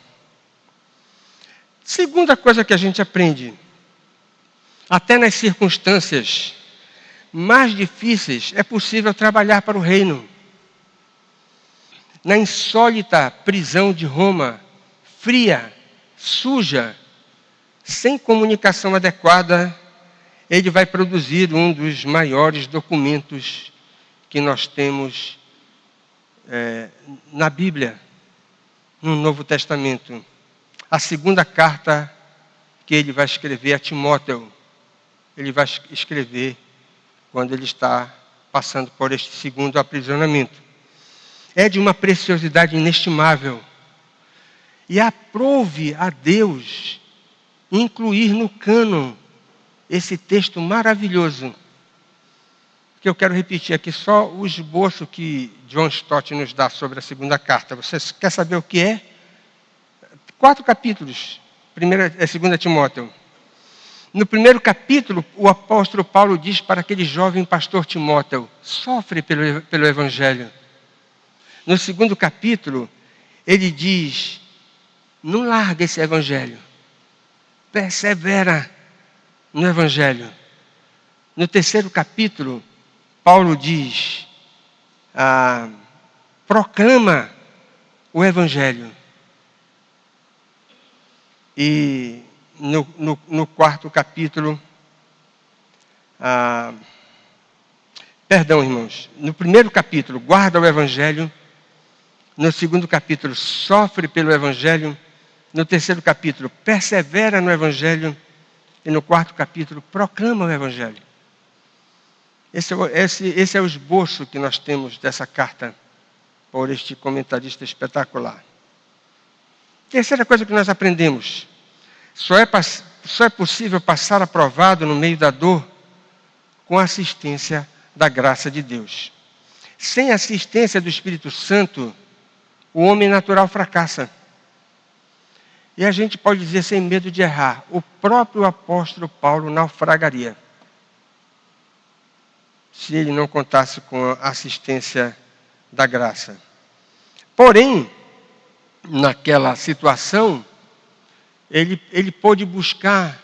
Segunda coisa que a gente aprende: até nas circunstâncias mais difíceis é possível trabalhar para o reino. Na insólita prisão de Roma, fria, suja, sem comunicação adequada, ele vai produzir um dos maiores documentos que nós temos na Bíblia, no Novo Testamento. A segunda carta que ele vai escrever a Timóteo, ele vai escrever quando ele está passando por este segundo aprisionamento. É de uma preciosidade inestimável. E aprove a Deus incluir no cânon esse texto maravilhoso, que eu quero repetir aqui só o esboço que John Stott nos dá sobre a segunda carta. Você quer saber o que é? 4 capítulos, 2 Timóteo. No primeiro capítulo, o apóstolo Paulo diz para aquele jovem pastor Timóteo: sofre pelo Evangelho. No segundo capítulo, ele diz: não larga esse Evangelho. Persevera no Evangelho. No terceiro capítulo, Paulo diz: proclama o Evangelho. E no quarto capítulo, Perdão, irmãos. No primeiro capítulo, guarda o Evangelho. No segundo capítulo, sofre pelo Evangelho. No terceiro capítulo, persevera no Evangelho. E no quarto capítulo, proclama o Evangelho. Esse é o esboço que nós temos dessa carta por este comentarista espetacular. Terceira coisa que nós aprendemos. Só é possível passar aprovado no meio da dor com a assistência da graça de Deus. Sem a assistência do Espírito Santo, o homem natural fracassa. E a gente pode dizer sem medo de errar, o próprio apóstolo Paulo naufragaria se ele não contasse com a assistência da graça. Porém, naquela situação, ele pôde buscar.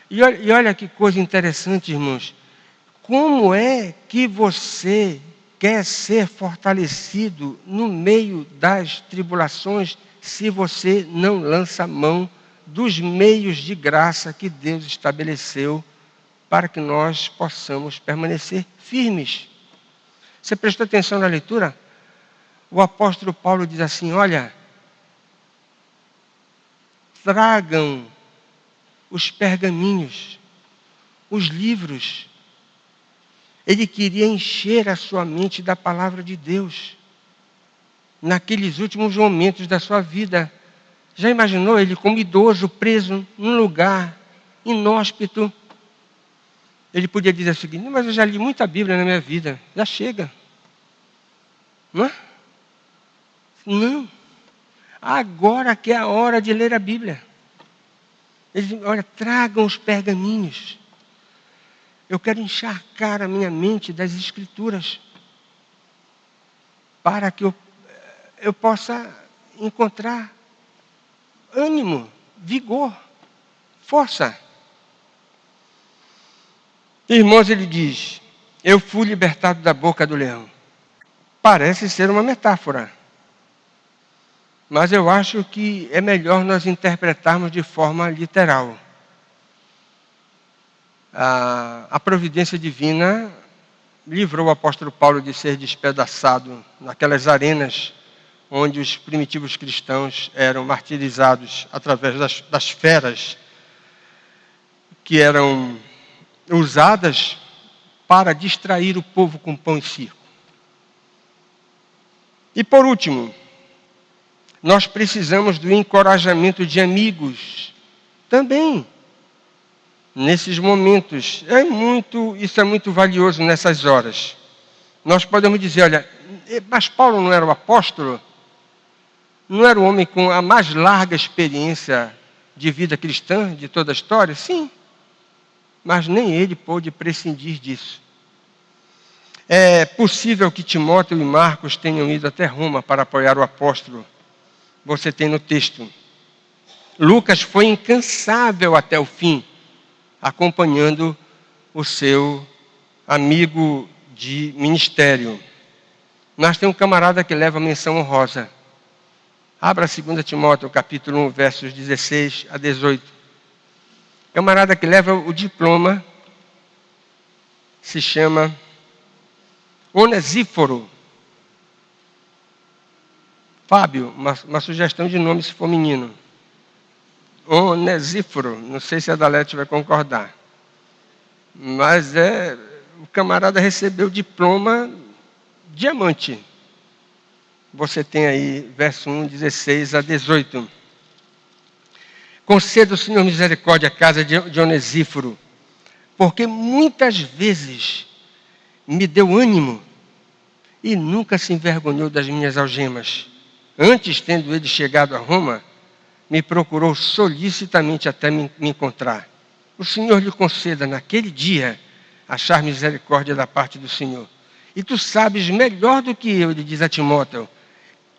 E olha que coisa interessante, irmãos. Como é que você quer ser fortalecido no meio das tribulações se você não lança mão dos meios de graça que Deus estabeleceu para que nós possamos permanecer firmes? Você prestou atenção na leitura? O apóstolo Paulo diz assim, olha, tragam os pergaminhos, os livros. Ele queria encher a sua mente da palavra de Deus naqueles últimos momentos da sua vida. Já imaginou ele como idoso, preso num lugar inóspito? Ele podia dizer o seguinte, mas eu já li muita Bíblia na minha vida, já chega. Não é? Não. Agora que é a hora de ler a Bíblia. Ele diz, olha, tragam os pergaminhos. Eu quero encharcar a minha mente das Escrituras para que eu possa encontrar ânimo, vigor, força. Irmãos, ele diz, eu fui libertado da boca do leão. Parece ser uma metáfora, mas eu acho que é melhor nós interpretarmos de forma literal. A providência divina livrou o apóstolo Paulo de ser despedaçado naquelas arenas onde os primitivos cristãos eram martirizados através das feras que eram usadas para distrair o povo com pão e circo. E por último, nós precisamos do encorajamento de amigos também. Nesses momentos, isso é muito valioso nessas horas. Nós podemos dizer, olha, mas Paulo não era o apóstolo? Não era o homem com a mais larga experiência de vida cristã de toda a história? Sim, mas nem ele pôde prescindir disso. É possível que Timóteo e Marcos tenham ido até Roma para apoiar o apóstolo. Você tem no texto. Lucas foi incansável até o fim, acompanhando o seu amigo de ministério. Mas tem um camarada que leva a menção honrosa. Abra 2 Timóteo, capítulo 1, versos 16 a 18. Camarada que leva o diploma se chama Onesíforo. Fábio, uma sugestão de nome se for menino. Onesíforo, não sei se a Dalete vai concordar. Mas o camarada recebeu o diploma diamante. Você tem aí, verso 1, 16 a 18. Conceda o Senhor misericórdia à casa de Onesíforo, porque muitas vezes me deu ânimo e nunca se envergonhou das minhas algemas. Antes, tendo ele chegado a Roma, me procurou solicitamente até me encontrar. O Senhor lhe conceda naquele dia achar misericórdia da parte do Senhor. E tu sabes melhor do que eu, ele diz a Timóteo,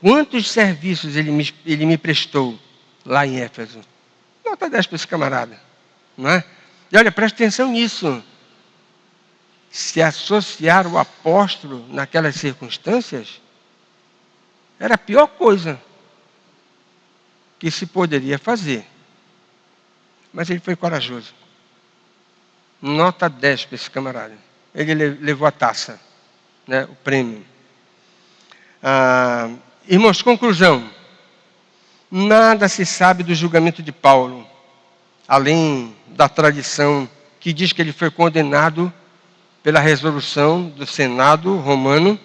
quantos serviços ele me prestou lá em Éfeso. Nota 10 para esse camarada. Não é? E olha, presta atenção nisso. Se associar o apóstolo naquelas circunstâncias era a pior coisa que se poderia fazer. Mas ele foi corajoso. Nota 10 para esse camarada. Ele levou a taça. né, o prêmio. Irmãos, conclusão. Nada se sabe do julgamento de Paulo, além da tradição que diz que ele foi condenado pela resolução do Senado romano,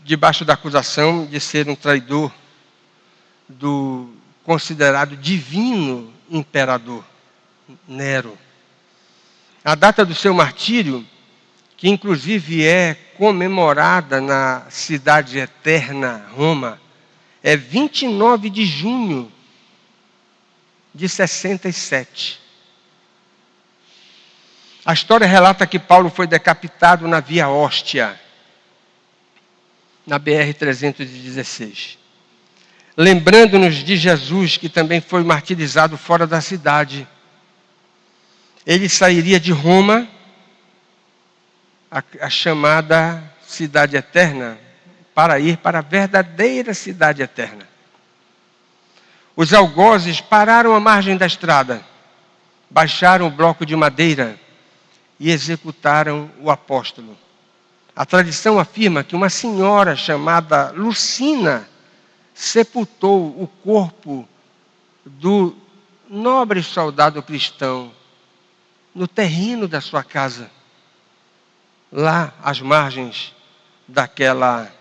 debaixo da acusação de ser um traidor do considerado divino imperador, Nero. A data do seu martírio, que inclusive é comemorada na cidade eterna, Roma, é 29 de junho de 67. A história relata que Paulo foi decapitado na Via Hóstia, na BR-316. Lembrando-nos de Jesus, que também foi martirizado fora da cidade. Ele sairia de Roma, a chamada cidade eterna, para ir para a verdadeira cidade eterna. Os algozes pararam à margem da estrada, baixaram o bloco de madeira e executaram o apóstolo. A tradição afirma que uma senhora chamada Lucina sepultou o corpo do nobre soldado cristão no terreno da sua casa, lá às margens daquela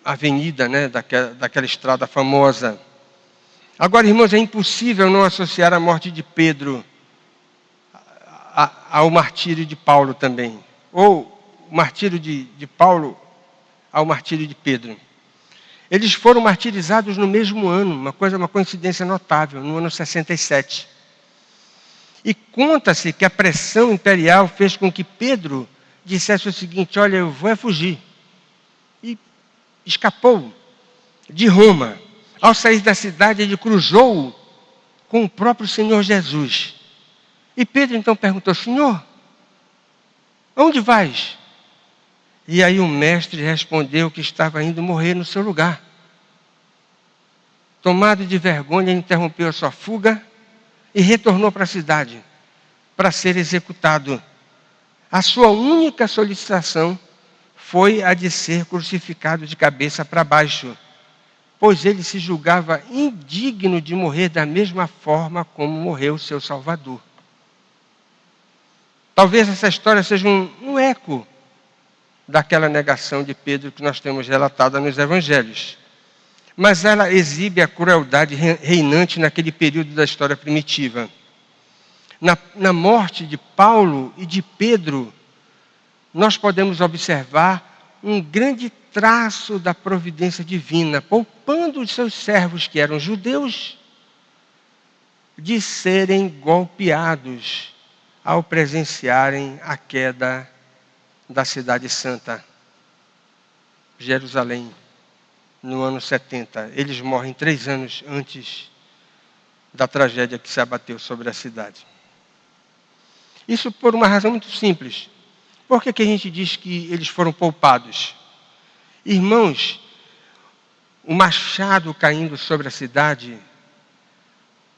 avenida, né, daquela estrada famosa. Agora, irmãos, é impossível não associar a morte de Pedro ao martírio de Paulo também. Ou o martírio de Paulo ao martírio de Pedro. Eles foram martirizados no mesmo ano, uma coincidência notável, no ano 67. E conta-se que a pressão imperial fez com que Pedro dissesse o seguinte: olha, eu vou fugir. E escapou de Roma. Ao sair da cidade, ele cruzou com o próprio Senhor Jesus. E Pedro então perguntou: Senhor, aonde vais? E aí o mestre respondeu que estava indo morrer no seu lugar. Tomado de vergonha, interrompeu a sua fuga e retornou para a cidade para ser executado. A sua única solicitação foi a de ser crucificado de cabeça para baixo, pois ele se julgava indigno de morrer da mesma forma como morreu seu Salvador. Talvez essa história seja um eco daquela negação de Pedro que nós temos relatada nos evangelhos. Mas ela exibe a crueldade reinante naquele período da história primitiva. Na morte de Paulo e de Pedro, nós podemos observar um grande traço da providência divina, poupando os seus servos, que eram judeus, de serem golpeados ao presenciarem a queda da cidade santa, Jerusalém, no ano 70. Eles morrem 3 anos antes da tragédia que se abateu sobre a cidade. Isso por uma razão muito simples. Por que a gente diz que eles foram poupados? Irmãos, o machado caindo sobre a cidade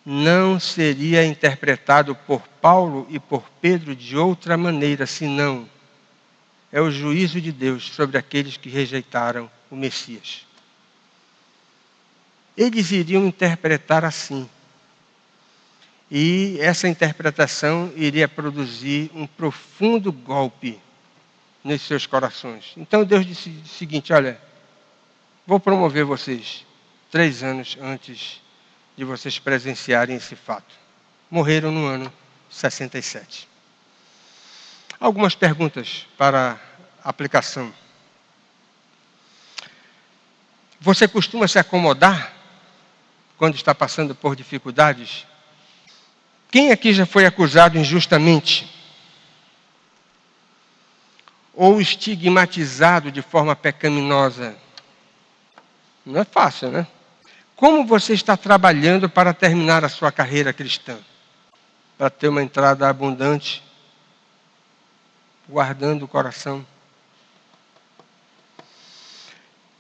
não seria interpretado por Paulo e por Pedro de outra maneira, senão é o juízo de Deus sobre aqueles que rejeitaram o Messias. Eles iriam interpretar assim. E essa interpretação iria produzir um profundo golpe nos seus corações. Então Deus disse o seguinte: olha, vou promover vocês 3 anos antes de vocês presenciarem esse fato. Morreram no ano 67. Algumas perguntas para aplicação. Você costuma se acomodar quando está passando por dificuldades? Quem aqui já foi acusado injustamente? Ou estigmatizado de forma pecaminosa? Não é fácil, né? Como você está trabalhando para terminar a sua carreira cristã? Para ter uma entrada abundante, guardando o coração?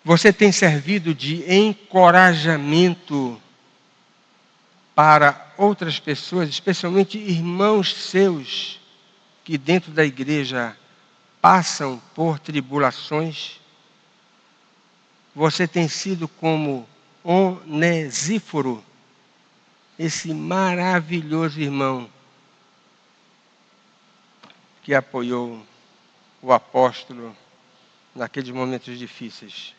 Você tem servido de encorajamento para outras pessoas, especialmente irmãos seus, que dentro da igreja passam por tribulações, você tem sido como Onesíforo, esse maravilhoso irmão que apoiou o apóstolo naqueles momentos difíceis.